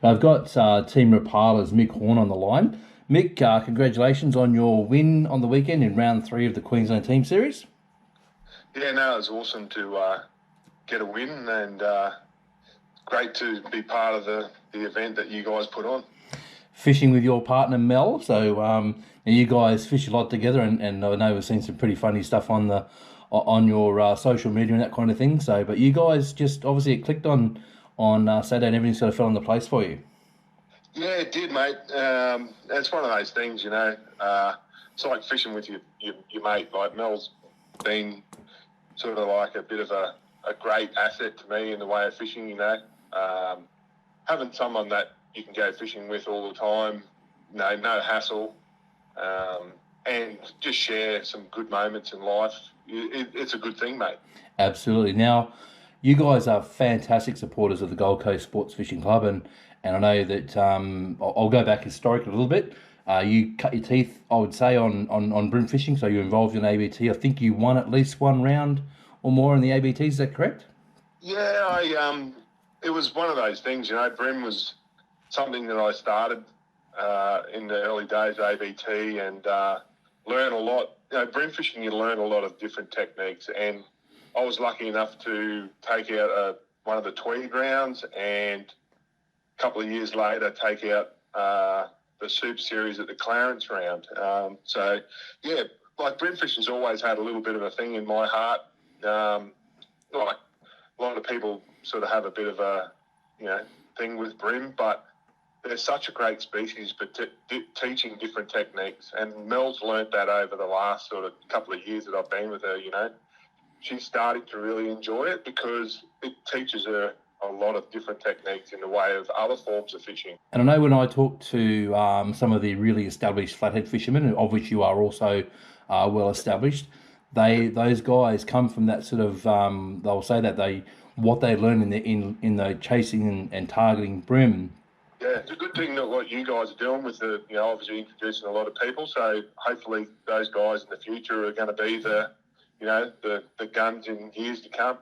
I've got Team Rapala's Mick Horn on the line. Mick, congratulations on your win on the weekend in round 3 of the Queensland Team Series. Yeah, no, it was awesome to get a win, and great to be part of the event that you guys put on. Fishing with your partner Mel, so you guys fish a lot together, and I know we've seen some pretty funny stuff on your social media and that kind of thing. So, but you guys just obviously it clicked on Saturday, and everything sort of fell into place for you. Yeah, it did, mate. It's one of those things, you know. It's like fishing with your mate. Like Mel's been sort of like a bit of a great asset to me in the way of fishing, you know. Having someone that you can go fishing with all the time, no hassle, and just share some good moments in life. It's a good thing, mate. Absolutely. Now, you guys are fantastic supporters of the Gold Coast Sports Fishing Club, and I know that I'll go back historically a little bit. You cut your teeth, I would say, on bream fishing, so you're involved in ABT. I think you won at least one round or more in the ABT. Is that correct? Yeah, it was one of those things, you know. Bream was something that I started in the early days of ABT, and learn a lot. You know, bream fishing, you learn a lot of different techniques, and I was lucky enough to take out one of the Tweed rounds, and a couple of years later take out the Soup Series at the Clarence round. So, yeah, like bream fishing's always had a little bit of a thing in my heart. Like a lot of people sort of have a bit of a, thing with bream, but they're such a great species for teaching different techniques. And Mel's learnt that over the last sort of couple of years that I've been with her, you know. She's starting to really enjoy it because it teaches her a lot of different techniques in the way of other forms of fishing. And I know when I talk to some of the really established flathead fishermen, of which you are also well established, those guys come from that sort of they'll say that what they learn in the chasing and targeting bream. Yeah, it's a good thing that what you guys are doing with obviously introducing a lot of people. So hopefully those guys in the future are going to be the guns in years to come.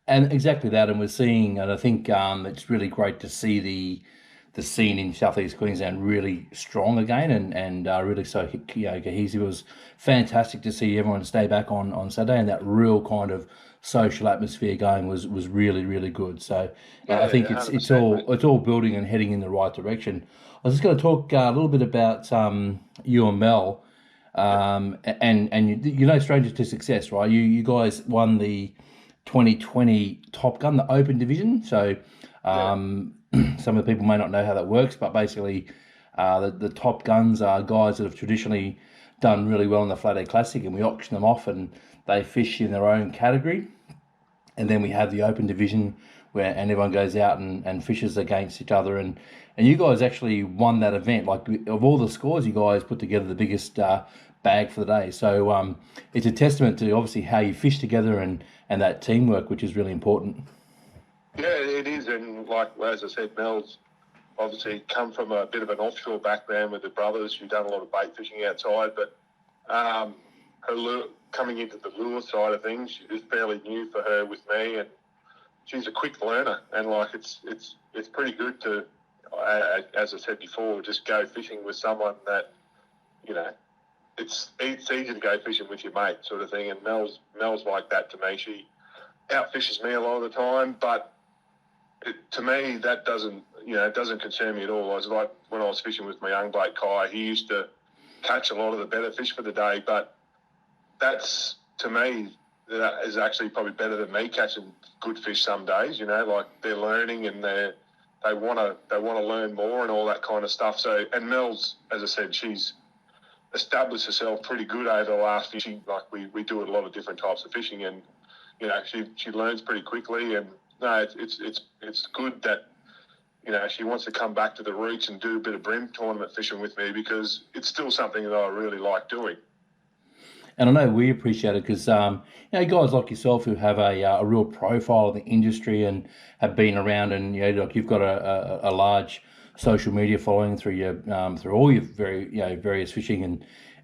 And exactly that, and we're seeing, and I think it's really great to see the scene in southeast Queensland really strong again, and really so cohesive. It was fantastic to see everyone stay back on Saturday, and that real kind of social atmosphere going was really, really good. So I think it's all building and heading in the right direction. I was just going to talk a little bit about you and Mel, and you're no strangers to success, right? You guys won the 2020 Top Gun, the Open Division. So some of the people may not know how that works, but basically the Top Guns are guys that have traditionally done really well in the Flathead Classic, and we auction them off and they fish in their own category. And then we have the Open Division and everyone goes out and fishes against each other. And you guys actually won that event. Like, of all the scores, you guys put together the biggest bag for the day. So it's a testament to obviously how you fish together and that teamwork, which is really important. Yeah, it is. And like, as I said, Mel's obviously come from a bit of an offshore background with the brothers. She's done a lot of bait fishing outside, but coming into the lure side of things is fairly new for her with me, and she's a quick learner. And like, it's pretty good to, as I said before, just go fishing with someone that, it's easy to go fishing with your mate sort of thing. And Mel's like that to me. She outfishes me a lot of the time, but to me, that doesn't concern me at all. I was like, when I was fishing with my young bloke Kai, he used to catch a lot of the better fish for the day, but that's, to me, that is actually probably better than me catching good fish some days. Like, they're learning and they want to learn more and all that kind of stuff. So, and Mel's, as I said, she's established herself pretty good over the last fishing. Like, we do a lot of different types of fishing, and she learns pretty quickly. And no, it's good that she wants to come back to the roots and do a bit of bream tournament fishing with me, because it's still something that I really like doing. And I know we appreciate it because, guys like yourself who have a real profile in the industry and have been around, and you've got a large social media following through all your various fishing,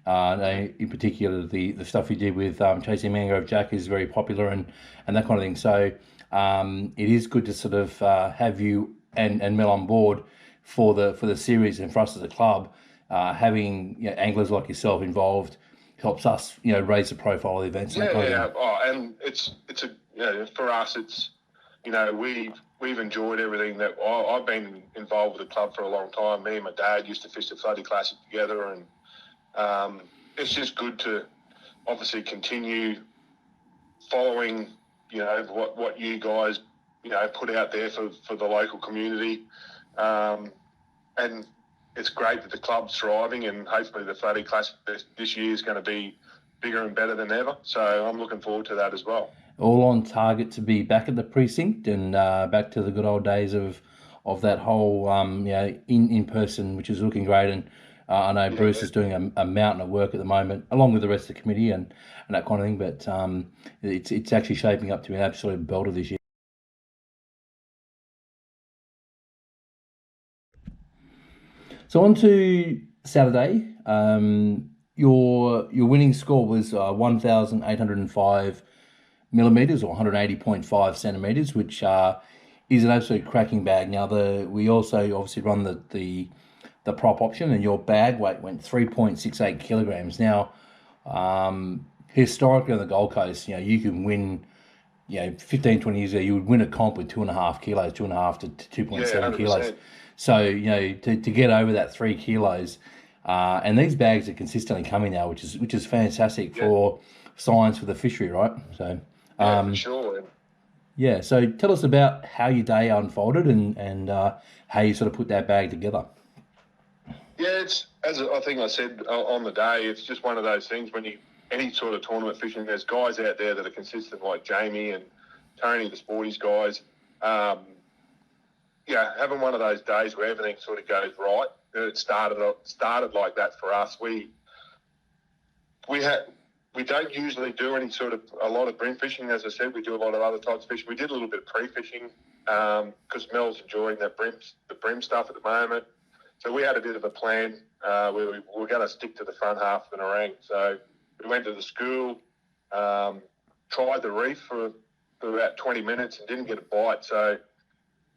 and in particular the stuff you did with Chasing Mangrove Jack is very popular and that kind of thing. So it is good to sort of have you and Mel on board for the series and for us as a club. Having anglers like yourself involved helps us, raise the profile of the events and that kind of thing. Oh, and it's a for us, it's we've enjoyed everything that I've been involved with the club for a long time. Me and my dad used to fish the Floody Classic together, and it's just good to obviously continue following, what you guys, put out there for the local community. And it's great that the club's thriving, and hopefully the Floody Classic this year is going to be bigger and better than ever. So I'm looking forward to that as well. All on target to be back at the precinct and back to the good old days of that whole in person, which is looking great. And I know Bruce is doing a mountain of work at the moment, along with the rest of the committee and that kind of thing. But it's actually shaping up to be an absolute belter this year. So on to Saturday. Your winning score was 1,805 millimeters, or 180.5 centimeters, which is an absolute cracking bag. Now we also obviously run the prop option, and your bag weight went 3.68 kilograms. Now, historically on the Gold Coast, you can win. 15, 20 years ago, you would win a comp with 2.5 kilos, 2.5 to 2.7 kilos. So, to get over that 3 kilos, and these bags are consistently coming now, which is fantastic for science for the fishery, right? So, for sure. Yeah. So tell us about how your day unfolded and how you sort of put that bag together. Yeah, it's, as I think I said on the day, it's just one of those things when any sort of tournament fishing, there's guys out there that are consistent like Jamie and Tony, the Sporties guys. Having one of those days where everything sort of goes right. It started like that for us. We don't usually do a lot of bream fishing. As I said, we do a lot of other types of fishing. We did a little bit of pre-fishing because Mel's enjoying the bream stuff at the moment. So we had a bit of a plan where we were going to stick to the front half of the Narang. So we went to the school, tried the reef for about 20 minutes and didn't get a bite. So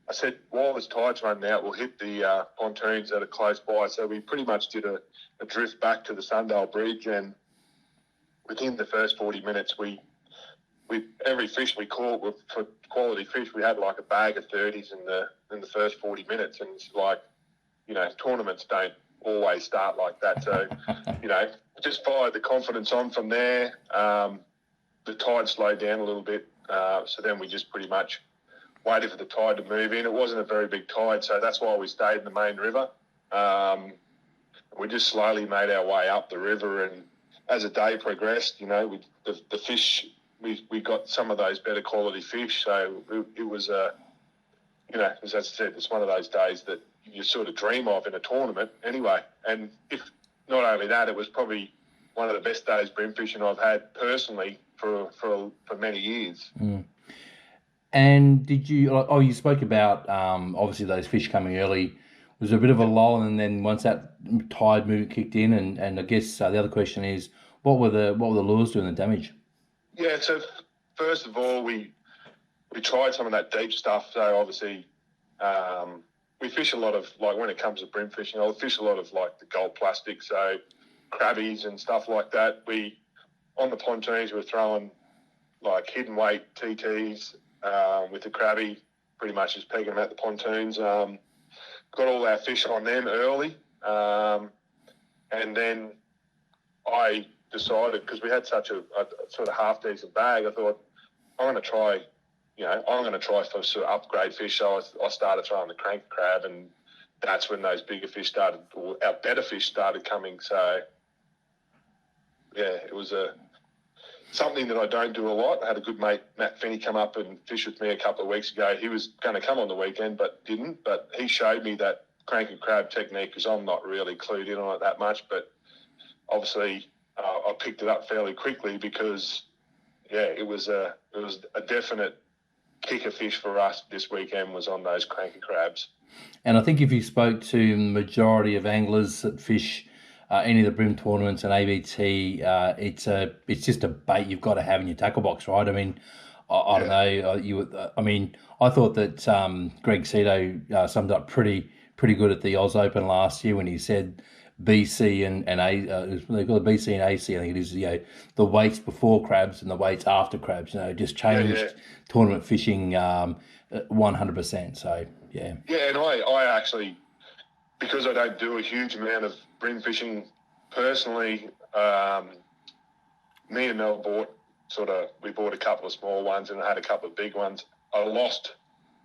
I said, while this tide's running out, we'll hit the pontoons that are close by. So we pretty much did a drift back to the Sundale Bridge, and within the first 40 minutes, we every fish we caught for quality fish, we had like a bag of 30s in the first 40 minutes, and it's like, tournaments don't always start like that. So, just fired the confidence on from there. The tide slowed down a little bit, so then we just pretty much waited for the tide to move in. It wasn't a very big tide, so that's why we stayed in the main river. We just slowly made our way up the river, and as the day progressed, the fish, we got some of those better quality fish. So it was as I said, it's one of those days that you sort of dream of in a tournament anyway. And if not only that, it was probably one of the best days bream fishing I've had personally for many years. Mm. And did you spoke about obviously those fish coming early. Was there a bit of a lull, and then once that tide movement kicked in, and I guess the other question is, what were the lures doing the damage? Yeah, so first of all, we tried some of that deep stuff. So obviously, we fish a lot of, like, when it comes to bream fishing, I'll fish a lot of like the gold plastic, so crabbies and stuff like that. On the pontoons, we're throwing like hidden weight TTs with the crabby, pretty much just pegging them at the pontoons. Got all our fish on them early, and then I decided, because we had such a sort of half decent bag, I thought I'm going to try for sort of upgrade fish. So I started throwing the crank crab, and that's when those bigger fish started, or our better fish started coming. So yeah, it was something that I don't do a lot. I had a good mate, Matt Finney, come up and fish with me a couple of weeks ago. He was going to come on the weekend, but didn't. But he showed me that crank and crab technique, because I'm not really clued in on it that much. But obviously, I picked it up fairly quickly because, it was a definite kicker fish for us this weekend was on those crank and crabs. And I think if you spoke to the majority of anglers that fish any of the bream tournaments and ABT, it's just a bait you've got to have in your tackle box, right? I mean, I don't know. I thought that Greg Cito summed up pretty pretty good at the Oz Open last year when he said BC and A. They call it BC and AC. I think it is. The weights before crabs and the weights after crabs. Just changed tournament fishing 100%. So yeah. Yeah, and I actually, because I don't do a huge amount of bream fishing personally, me and Mel we bought a couple of small ones and I had a couple of big ones. I lost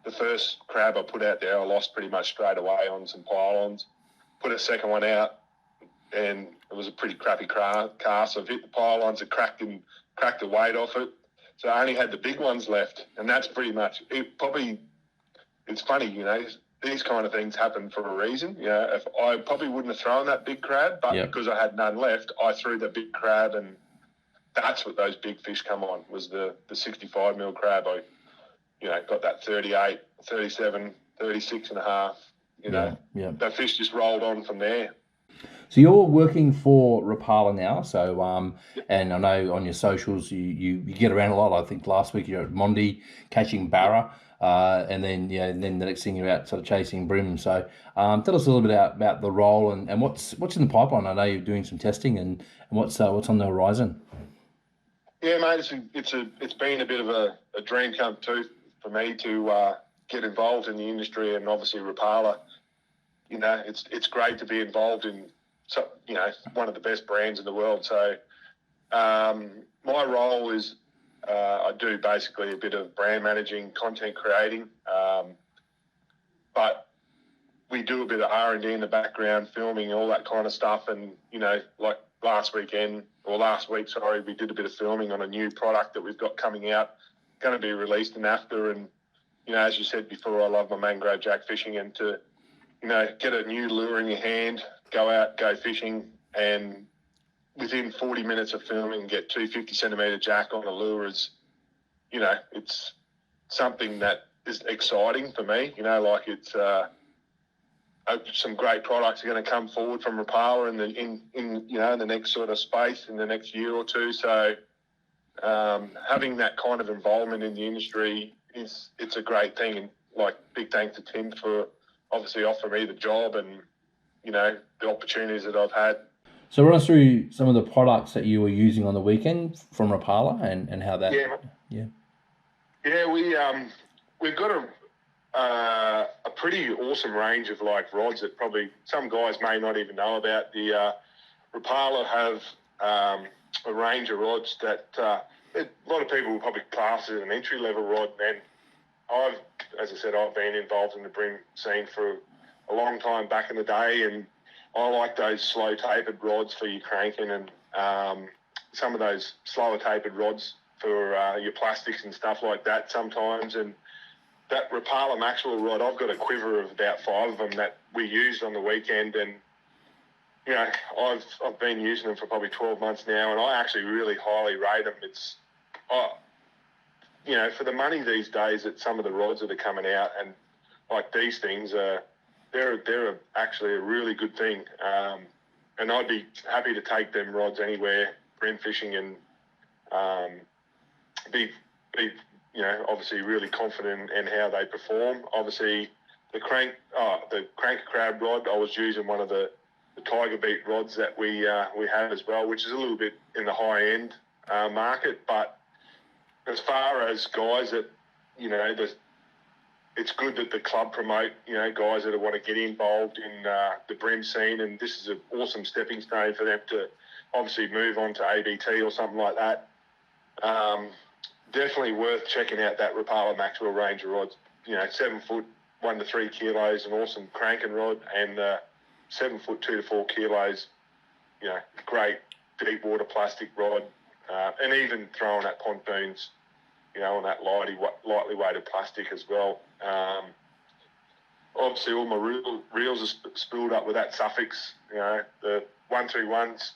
the first crab I put out there. I lost pretty much straight away on some pylons. Put a second one out, and it was a pretty crappy cast. I've hit the pylons, it cracked the weight off it. So I only had the big ones left, and that's pretty much it. Probably, it's funny, these kind of things happen for a reason. If I probably wouldn't have thrown that big crab, but because I had none left, I threw the big crab, and that's what those big fish come on, was the 65 mil crab. I, got that 38, 37, 36 and a half. That fish just rolled on from there. So you're working for Rapala now. So and I know on your socials you get around a lot. I think last week you're at Mondi catching barra, and then the next thing you're out sort of chasing bream. So tell us a little bit about the role and what's in the pipeline. I know you're doing some testing and what's on the horizon. Yeah, mate, it's been a bit of a dream come true for me to get involved in the industry, and obviously Rapala. It's great to be involved in one of the best brands in the world. So my role is I do basically a bit of brand managing, content creating, but we do a bit of R&D in the background, filming, all that kind of stuff. And like last week, we did a bit of filming on a new product that we've got coming out, going to be released in AFTA. And as you said before, I love my mangrove jack fishing, and to get a new lure in your hand, go out, go fishing, and within 40 minutes of filming, get 250 centimetre jack on a lure is, it's something that is exciting for me. It's some great products are going to come forward from Rapala in the next sort of space in the next year or two. So having that kind of involvement in the industry it's a great thing. And big thanks to Tim for obviously offering me the job and, the opportunities that I've had. So run us through some of the products that you were using on the weekend from Rapala and how that... Yeah, we've got a pretty awesome range of rods that probably some guys may not even know about. The Rapala have a range of rods that a lot of people will probably class as an entry-level rod. And as I said, I've been involved in the bream scene for a long time back in the day, and I like those slow tapered rods for your cranking and some of those slower tapered rods for your plastics and stuff like that sometimes. And that Rapala Maxwell rod, I've got a quiver of about 5 of them that we used on the weekend, and I've been using them for probably 12 months now, and I actually really highly rate them. It's for the money these days that some of the rods that are coming out, and these things they're actually a really good thing. And I'd be happy to take them rods anywhere, bream fishing, and be obviously really confident in how they perform. Obviously, the crank crab rod, I was using one of the Tiger Beat rods that we have as well, which is a little bit in the high end market. But as far as guys that it's good that the club promote guys that want to get involved in the bream scene, and this is an awesome stepping stone for them to obviously move on to ABT or something like that. Definitely worth checking out that Rapala Maxwell range of rods. 7 foot, 1 to 3 kilos, an awesome cranking rod, and 7 foot, 2 to 4 kilos. Great deep water plastic rod, and even throwing at pontoons, on that lightly weighted plastic as well. Obviously, all my reels are spooled up with that suffix. The 131s.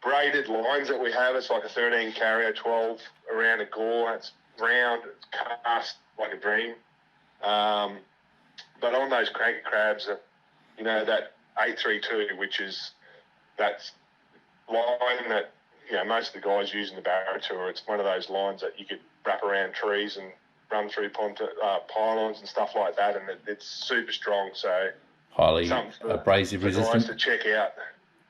Braided lines that we have, it's like a 13 carrier, 12 around a gore. It's round, it's cast like a dream. But on those cranky crabs, that 832, which is that line that most of the guys use in the barra tour. It's one of those lines that you could wrap around trees and run through pylons and stuff like that, and it's super strong. So highly something abrasive for resistant. guys to check out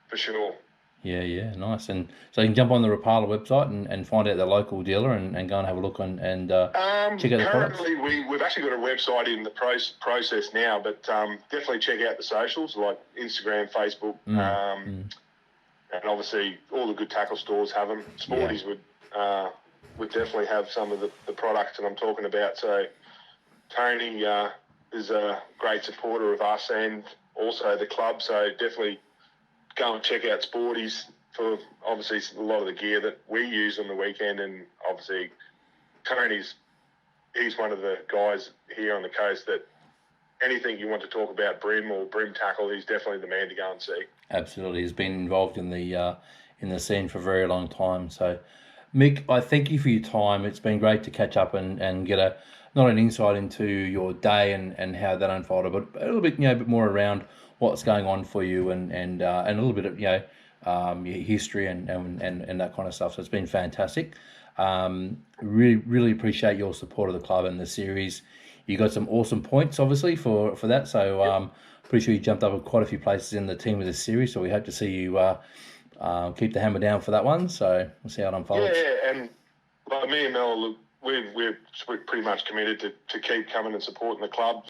for sure. Yeah, nice. And so you can jump on the Rapala website and find out the local dealer and go and have a look check out the products. Currently, we've actually got a website in the process now, but definitely check out the socials like Instagram, Facebook, and obviously all the good tackle stores have them. Sporties would definitely have some of the products that I'm talking about. So Tony is a great supporter of us and also the club. So definitely go and check out Sporties for obviously a lot of the gear that we use on the weekend. And obviously he's one of the guys here on the coast that anything you want to talk about bream or bream tackle, he's definitely the man to go and see. Absolutely. He's been involved in the scene for a very long time. So Mick, I thank you for your time. It's been great to catch up and get not an insight into your day and how that unfolded, but a little bit, a bit more around what's going on for you and a little bit of, your history and that kind of stuff. So it's been fantastic. Really appreciate your support of the club and the series. You got some awesome points, obviously, for that. So pretty sure you jumped up at quite a few places in the team of this series. So we hope to see you keep the hammer down for that one. So we'll see how it unfolds. Yeah, and like me and Mel, we're pretty much committed to keep coming and supporting the club.